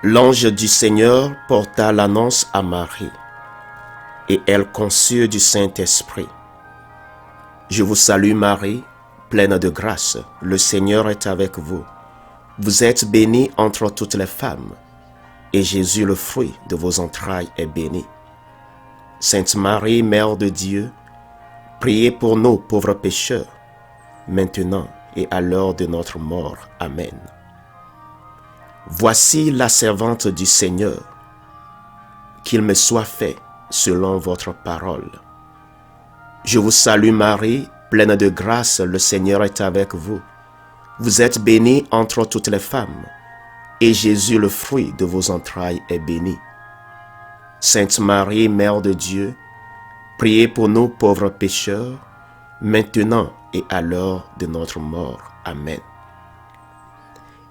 L'ange du Seigneur porta l'annonce à Marie, et elle conçut du Saint-Esprit. Je vous salue Marie, pleine de grâce, le Seigneur est avec vous. Vous êtes bénie entre toutes les femmes, et Jésus, le fruit de vos entrailles, est béni. Sainte Marie, Mère de Dieu, priez pour nous pauvres pécheurs, maintenant et à l'heure de notre mort. Amen. Voici la servante du Seigneur, qu'il me soit fait selon votre parole. Je vous salue Marie, pleine de grâce, le Seigneur est avec vous. Vous êtes bénie entre toutes les femmes, et Jésus, le fruit de vos entrailles, est béni. Sainte Marie, Mère de Dieu, priez pour nous pauvres pécheurs, maintenant et à l'heure de notre mort. Amen.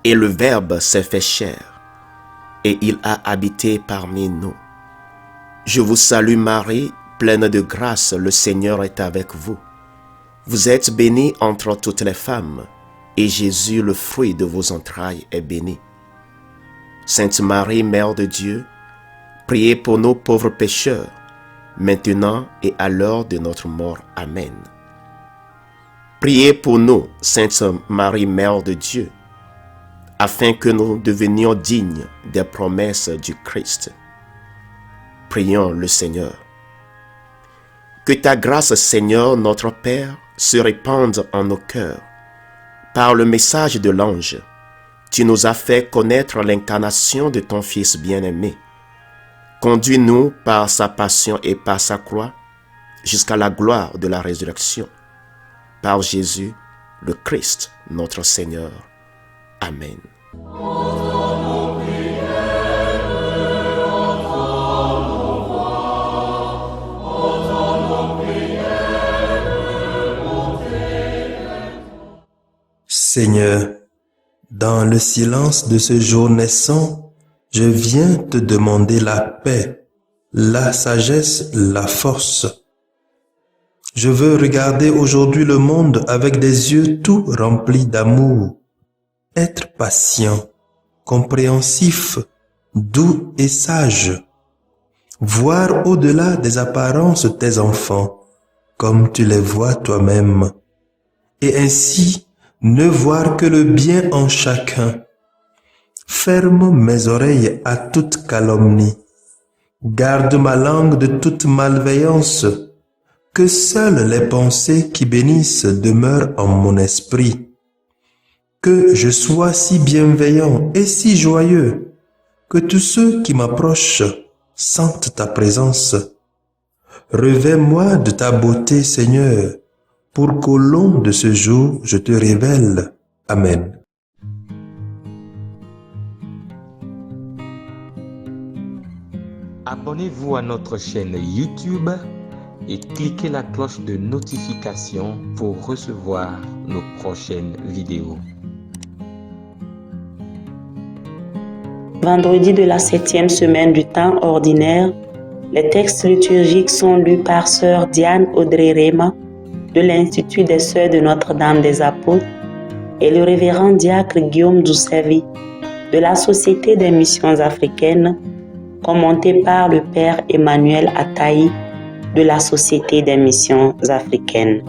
Et le Verbe s'est fait chair, et il a habité parmi nous. Je vous salue Marie, pleine de grâce, le Seigneur est avec vous. Vous êtes bénie entre toutes les femmes, et Jésus, le fruit de vos entrailles, est béni. Sainte Marie, Mère de Dieu, priez pour nous pauvres pécheurs, maintenant et à l'heure de notre mort. Amen. Priez pour nous, Sainte Marie, Mère de Dieu, afin que nous devenions dignes des promesses du Christ. Prions le Seigneur. Que ta grâce, Seigneur, notre Père, se répande en nos cœurs. Par le message de l'ange, tu nous as fait connaître l'incarnation de ton Fils bien-aimé. Conduis-nous par sa passion et par sa croix jusqu'à la gloire de la résurrection. Par Jésus, le Christ, notre Seigneur. Amen. Seigneur, dans le silence de ce jour naissant, je viens te demander la paix, la sagesse, la force. Je veux regarder aujourd'hui le monde avec des yeux tout remplis d'amour, être patient, compréhensif, doux et sage, voir au-delà des apparences tes enfants, comme tu les vois toi-même, et ainsi ne voir que le bien en chacun. Ferme mes oreilles à toute calomnie, garde ma langue de toute malveillance, que seules les pensées qui bénissent demeurent en mon esprit. Que je sois si bienveillant et si joyeux, que tous ceux qui m'approchent sentent ta présence. Revêt-moi de ta beauté, Seigneur, pour qu'au long de ce jour, je te révèle. Amen. Abonnez-vous à notre chaîne YouTube et cliquez la cloche de notification pour recevoir nos prochaines vidéos. Vendredi de la 7e semaine du temps ordinaire, les textes liturgiques sont lus par Sœur Diane Audrey-Rema de l'Institut des Sœurs de Notre-Dame des Apôtres et le révérend diacre Guillaume Doucevi de la Société des Missions Africaines, commenté par le Père Emmanuel Ataï de la Société des Missions Africaines.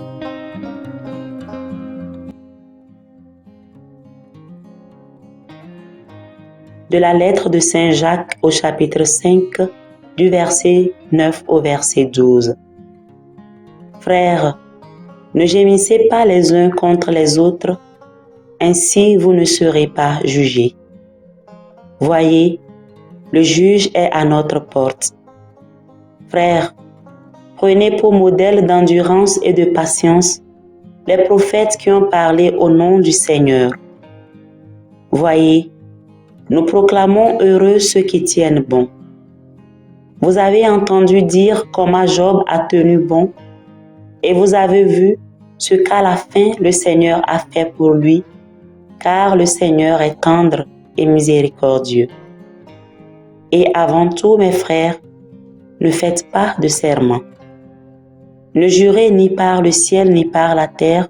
De la lettre de Saint Jacques au chapitre 5, du verset 9 au verset 12. Frères, ne gémissez pas les uns contre les autres, ainsi vous ne serez pas jugés. Voyez, le juge est à notre porte. Frères, prenez pour modèle d'endurance et de patience les prophètes qui ont parlé au nom du Seigneur. Voyez, nous proclamons heureux ceux qui tiennent bon. Vous avez entendu dire comment Job a tenu bon, et vous avez vu ce qu'à la fin le Seigneur a fait pour lui, car le Seigneur est tendre et miséricordieux. Et avant tout, mes frères, ne faites pas de serment. Ne jurez ni par le ciel ni par la terre,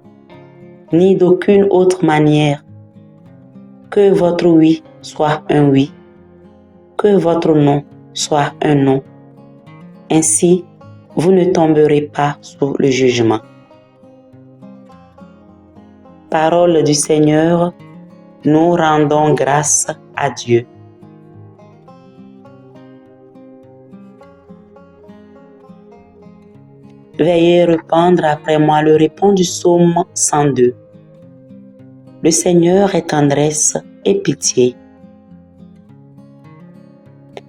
ni d'aucune autre manière. Que votre oui soit un oui que votre nom soit un nom. Ainsi, vous ne tomberez pas sous le jugement. Parole du Seigneur, nous rendons grâce à Dieu. Veuillez répondre après moi le répond du psaume 102. Le Seigneur est tendresse et pitié.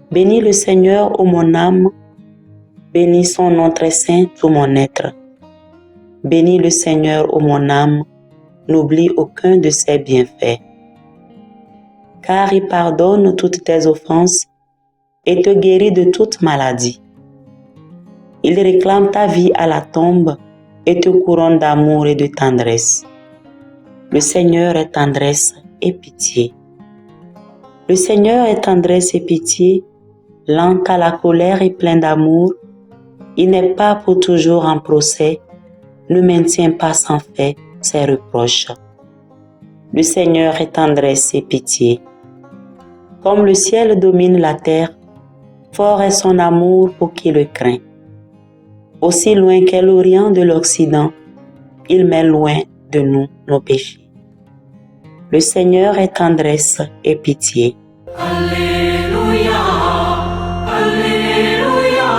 Bénis le Seigneur, ô mon âme, bénis son nom très saint, tout mon être. Bénis le Seigneur, ô mon âme, n'oublie aucun de ses bienfaits. Car il pardonne toutes tes offenses et te guérit de toute maladie. Il réclame ta vie à la tombe et te couronne d'amour et de tendresse. Le Seigneur est tendresse et pitié. Le Seigneur est tendresse et pitié, lent à la colère et plein d'amour. Il n'est pas pour toujours en procès, ne maintient pas sans fait ses reproches. Le Seigneur est tendresse et pitié. Comme le ciel domine la terre, fort est son amour pour qui le craint. Aussi loin qu'est l'Orient de l'Occident, il met loin de nous nos péchés. Le Seigneur est tendresse et pitié. Alléluia, Alléluia,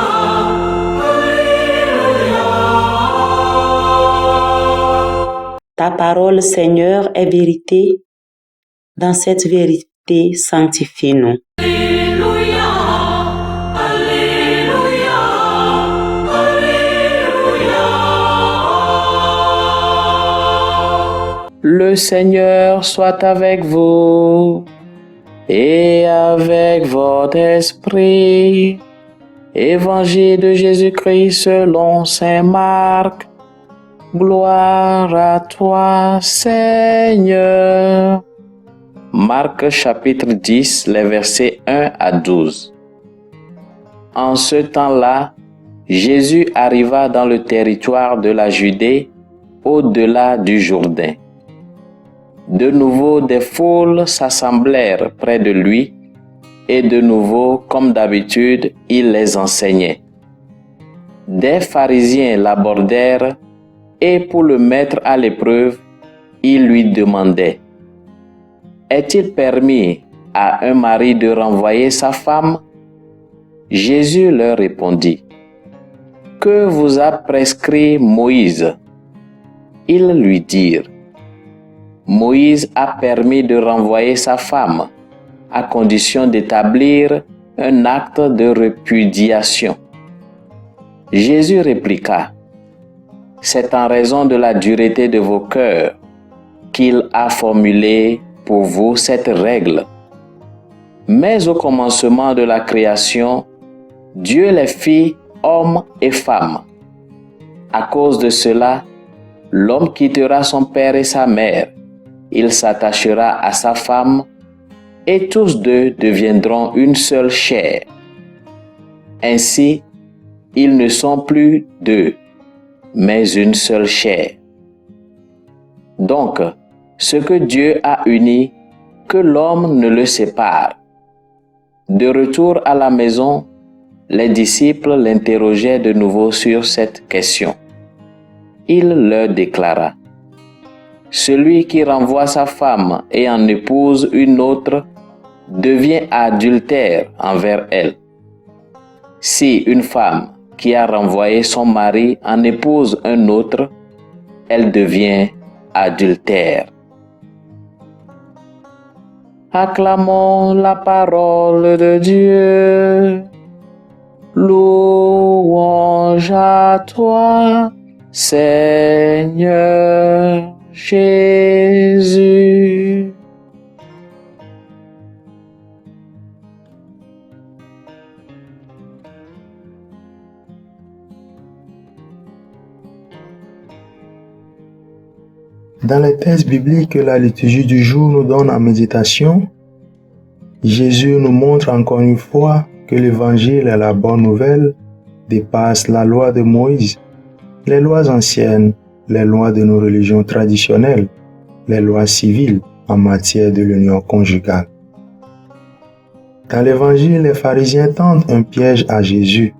Alléluia. Ta parole, Seigneur, est vérité. Dans cette vérité, sanctifie-nous. Alléluia, Alléluia, Alléluia. Le Seigneur soit avec vous et avec votre esprit. Évangile de Jésus-Christ selon saint Marc. Gloire à toi, Seigneur. Marc chapitre 10, les versets 1 à 12. En ce temps-là, Jésus arriva dans le territoire de la Judée, au-delà du Jourdain. De nouveau, des foules s'assemblèrent près de lui, et de nouveau, comme d'habitude, il les enseignait. Des pharisiens l'abordèrent, et pour le mettre à l'épreuve, ils lui demandaient: est-il permis à un mari de renvoyer sa femme? Jésus leur répondit: que vous a prescrit Moïse? Ils lui dirent: Moïse a permis de renvoyer sa femme à condition d'établir un acte de répudiation. Jésus répliqua: c'est en raison de la dureté de vos cœurs qu'il a formulé pour vous cette règle. Mais au commencement de la création, Dieu les fit hommes et femmes. À cause de cela, l'homme quittera son père et sa mère, il s'attachera à sa femme, et tous deux deviendront une seule chair. Ainsi, ils ne sont plus deux, mais une seule chair. Donc, ce que Dieu a uni, que l'homme ne le sépare. De retour à la maison, les disciples l'interrogeaient de nouveau sur cette question. Il leur déclara: celui qui renvoie sa femme et en épouse une autre devient adultère envers elle. Si une femme qui a renvoyé son mari en épouse un autre, elle devient adultère. Acclamons la parole de Dieu. Louange à toi, Seigneur Jésus. Dans les textes bibliques que la liturgie du jour nous donne en méditation, Jésus nous montre encore une fois que l'évangile et la bonne nouvelle dépassent la loi de Moïse, les lois anciennes, les lois de nos religions traditionnelles, les lois civiles en matière de l'union conjugale. Dans l'évangile, les pharisiens tentent un piège à Jésus.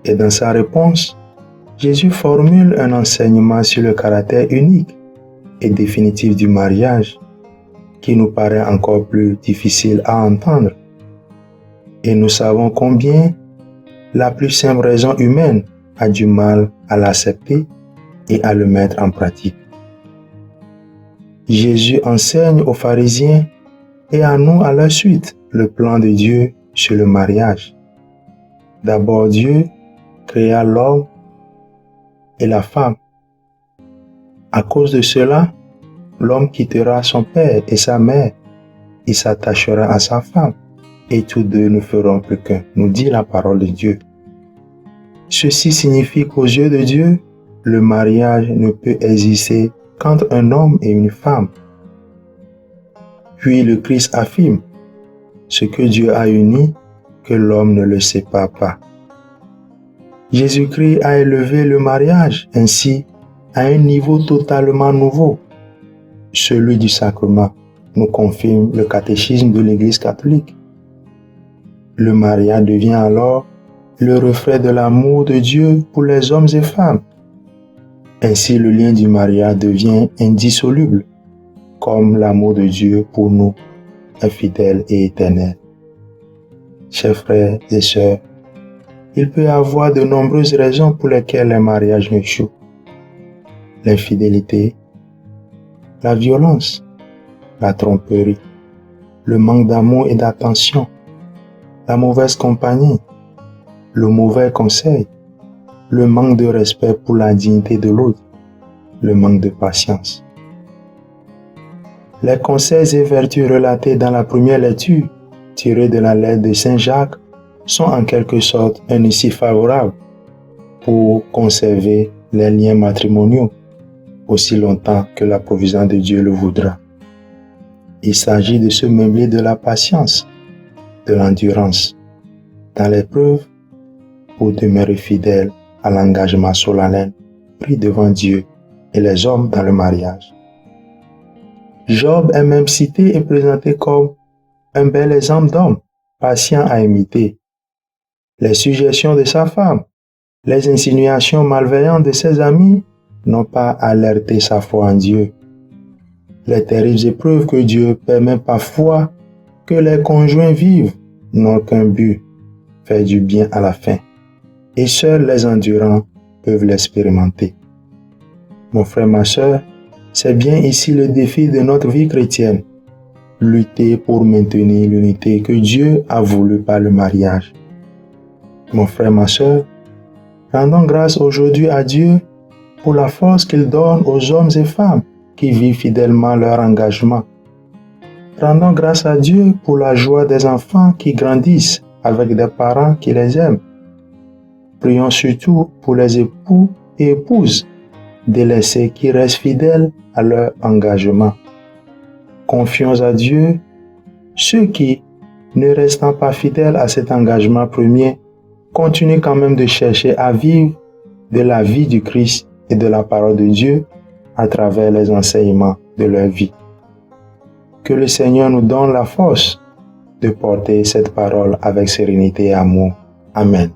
Et dans sa réponse, Jésus formule un enseignement sur le caractère unique et définitif du mariage qui nous paraît encore plus difficile à entendre. Et nous savons combien la plus simple raison humaine a du mal à l'accepter et à le mettre en pratique. Jésus enseigne aux pharisiens et à nous à la suite le plan de Dieu sur le mariage. D'abord, Dieu créa l'homme et la femme. À cause de cela, l'homme quittera son père et sa mère, il s'attachera à sa femme, et tous deux ne feront plus qu'un, nous dit la parole de Dieu. Ceci signifie qu'aux yeux de Dieu, le mariage ne peut exister qu'entre un homme et une femme. Puis le Christ affirme, ce que Dieu a uni, que l'homme ne le sépare pas. Jésus-Christ a élevé le mariage ainsi à un niveau totalement nouveau, celui du sacrement, nous confirme le catéchisme de l'Église catholique. Le mariage devient alors le reflet de l'amour de Dieu pour les hommes et femmes. Ainsi, le lien du mariage devient indissoluble, comme l'amour de Dieu pour nous est fidèle et éternel. Chers frères et sœurs, il peut y avoir de nombreuses raisons pour lesquelles les mariages échouent. L'infidélité, la violence, la tromperie, le manque d'amour et d'attention, la mauvaise compagnie, le mauvais conseil, le manque de respect pour la dignité de l'autre, le manque de patience. Les conseils et vertus relatés dans la première lecture, tirés de la lettre de Saint Jacques, sont en quelque sorte un outil favorable pour conserver les liens matrimoniaux aussi longtemps que la providence de Dieu le voudra. Il s'agit de se meubler de la patience, de l'endurance, dans l'épreuve pour demeurer fidèle à l'engagement solennel pris devant Dieu et les hommes dans le mariage. Job est même cité et présenté comme un bel exemple d'homme, patient à imiter. Les suggestions de sa femme, les insinuations malveillantes de ses amis n'ont pas alerté sa foi en Dieu. Les terribles épreuves que Dieu permet parfois que les conjoints vivent n'ont qu'un but, faire du bien à la fin. Et seuls les endurants peuvent l'expérimenter. Mon frère, ma sœur, c'est bien ici le défi de notre vie chrétienne. Lutter pour maintenir l'unité que Dieu a voulu par le mariage. Mon frère, ma sœur, rendons grâce aujourd'hui à Dieu pour la force qu'il donne aux hommes et femmes qui vivent fidèlement leur engagement. Rendons grâce à Dieu pour la joie des enfants qui grandissent avec des parents qui les aiment. Prions surtout pour les époux et épouses délaissés qui restent fidèles à leur engagement. Confions à Dieu ceux qui, ne restant pas fidèles à cet engagement premier, continuent quand même de chercher à vivre de la vie du Christ et de la parole de Dieu à travers les enseignements de leur vie. Que le Seigneur nous donne la force de porter cette parole avec sérénité et amour. Amen.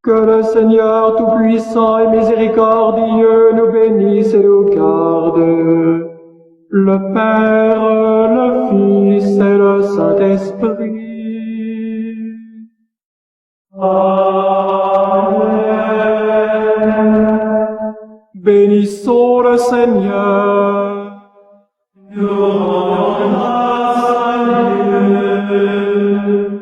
Que le Seigneur Tout-Puissant et Miséricordieux nous bénisse et nous garde, le Père, le Fils et le Saint-Esprit. Amen. Bénissons le Seigneur. Nous rendons grâce à Dieu.